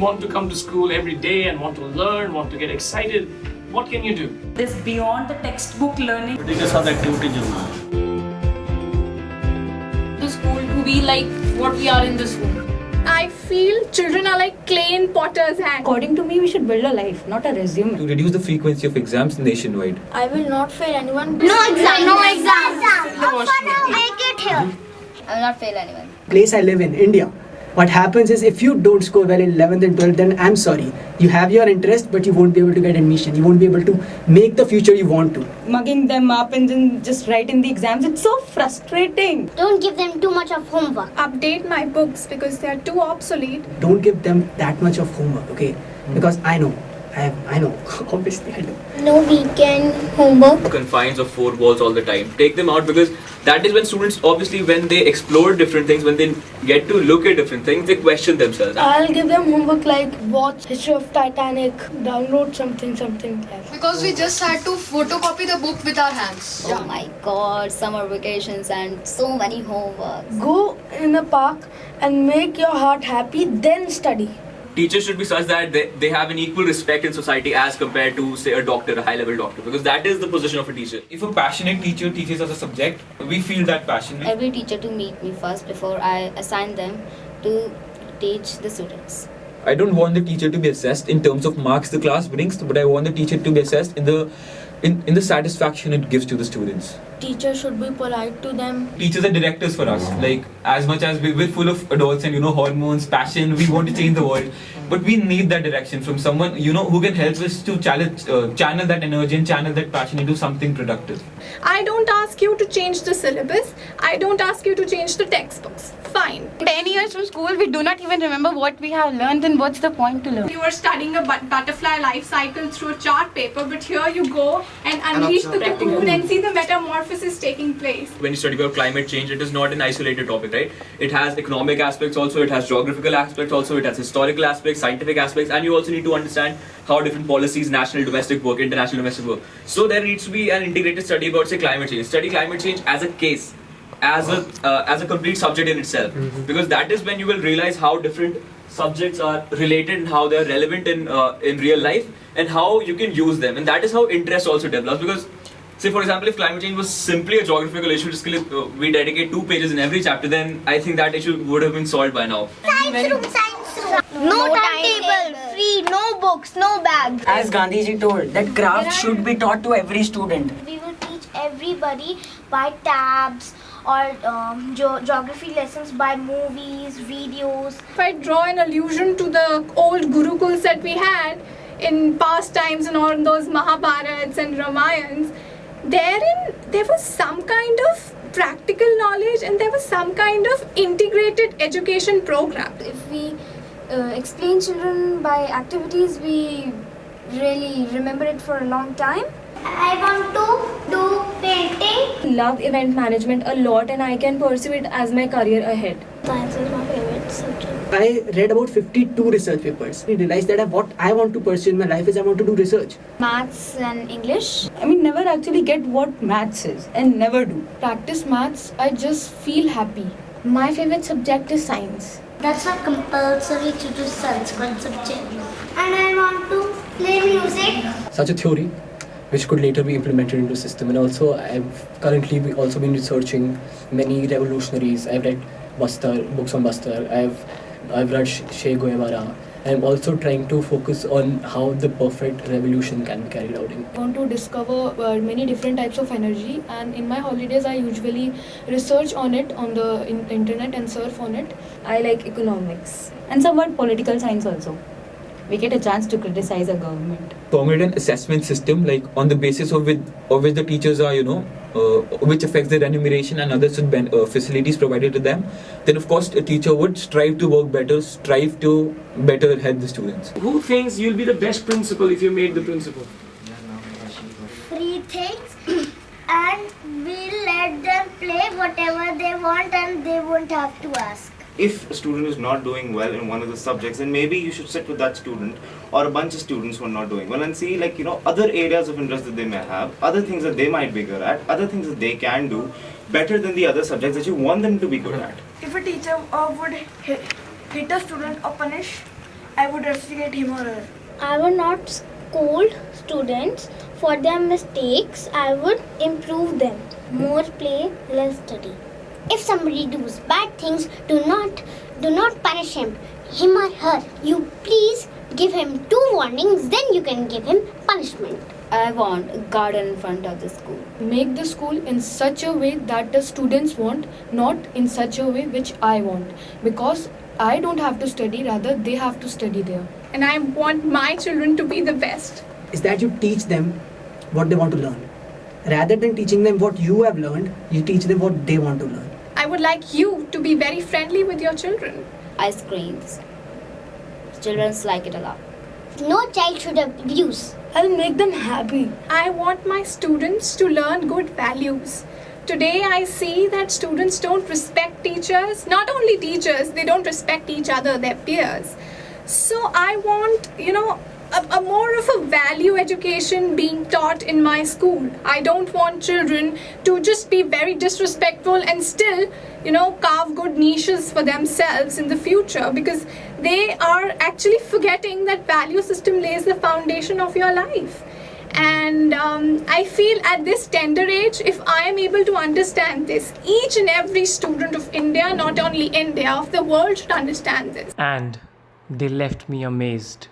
want to come to school every day and want to learn, want to get excited, what can you do? This beyond the textbook learning. के साथ activity जोड़ना है. The school to be like what we are in this school. I feel children are like clay in potter's hand. According to me, we should build a life, not a resume. To reduce the frequency of exams nationwide. I will not fail anyone. No exam. Make it here. I will not fail anyone. Place I live in, India. What happens is if you don't score well in 11th and 12th, then I'm sorry. You have your interest, but you won't be able to get admission. You won't be able to make the future you want to. Mugging them up and then just writing the exams, it's so frustrating. Don't give them too much of homework. Update my books because they are too obsolete. Don't give them that much of homework, okay? Because I know. I know. Obviously, I know. No weekend homework. Confines of four walls all the time. Take them out because that is when students, obviously, when they explore different things, when they get to look at different things, they question themselves. I'll give them homework like watch History of Titanic, download something like. Because we just had to photocopy the book with our hands. Oh my god, summer vacations and so many homeworks. Go in a park and make your heart happy, then study. Teachers should be such that they have an equal respect in society as compared to, say, a doctor, a high-level doctor, because that is the position of a teacher. If a passionate teacher teaches us a subject, we feel that passion. Every teacher to meet me first before I assign them to teach the students. I don't want the teacher to be assessed in terms of marks the class brings, but I want the teacher to be assessed in the satisfaction it gives to the students. Teachers should be polite to them. Teachers are directors for us. Like, as much as we're full of adults and, hormones, passion, we want to change the world. But we need that direction from someone, who can help us to channel that energy and channel that passion into something productive. I don't ask you to change the syllabus. I don't ask you to change the textbooks. Fine. 10 years from school, we do not even remember what we have learned and what's the point to learn. You are studying a butterfly life cycle through a chart paper, but here you go and unleash the cocoon and see the metamorphosis taking place. When you study about climate change, it is not an isolated topic, right? It has economic aspects also, it has geographical aspects also, it has historical aspects, scientific aspects, and you also need to understand how different policies, national domestic work, international domestic work. So there needs to be an integrated study about, say, climate change. Study climate change as a case, as a complete subject in itself, because that is when you will realize how different subjects are related and how they are relevant in real life and how you can use them, and that is how interest also develops. Because, say, for example, if climate change was simply a geographical issue, we dedicate 2 pages in every chapter, then I think that issue would have been solved by now. Science room. No timetable, free, no books, no bags. As Gandhiji told, that craft should be taught to every student. We will teach everybody by tabs or geography lessons by movies, videos. If I draw an allusion to the old Gurukuls that we had in past times and all those Mahabharats and Ramayans, there was some kind of practical knowledge and there was some kind of integrated education program. If we explain children by activities, we really remember it for a long time. I want to do painting. Love event management a lot and I can pursue it as my career ahead. Science is my favorite subject. I read about 52 research papers. I realized that what I want to pursue in my life is I want to do research. Maths and English. Never actually get what maths is and never do. Practice maths, I just feel happy. My favorite subject is science. That's not compulsory to do Sanskrit subject. And I want to play music. Such a theory which could later be implemented into system. And also I've currently also been researching many revolutionaries. I've read books on Bastar. I've read Che Guevara. I'm also trying to focus on how the perfect revolution can be carried out. I want to discover many different types of energy, and in my holidays I usually research on it on the internet and surf on it. I like economics and somewhat political science also. We get a chance to criticize a government. Formulate an assessment system, like on the basis of which the teachers are, which affects their remuneration and other facilities provided to them. Then, of course, a teacher would strive to work better, strive to better help the students. Who thinks you'll be the best principal if you made the principal? Free things and we'll let them play whatever they want and they won't have to ask. If a student is not doing well in one of the subjects, then maybe you should sit with that student or a bunch of students who are not doing well and see, other areas of interest that they may have, other things that they might be good at, other things that they can do better than the other subjects that you want them to be good at. If a teacher would hit a student or punish I would rusticate him or her. I would not scold students for their mistakes. I would improve them. More play, less study. If somebody does bad things, do not punish him or her. You please give him 2 warnings, then you can give him punishment. I want a garden in front of the school. Make the school in such a way that the students want, not in such a way which I want. Because I don't have to study, rather they have to study there. And I want my children to be the best. Is that you teach them what they want to learn. Rather than teaching them what you have learned, you teach them what they want to learn. I would like you to be very friendly with your children. Ice creams. Children like it a lot. No child should abuse. I'll make them happy. I want my students to learn good values. Today I see that students don't respect teachers. Not only teachers, they don't respect each other, their peers. So I want, a more of a value education being taught in my school. I don't want children to just be very disrespectful and still, carve good niches for themselves in the future, because they are actually forgetting that value system lays the foundation of your life. And I feel at this tender age, if I am able to understand this, each and every student of India, not only India, of the world should understand this. And they left me amazed.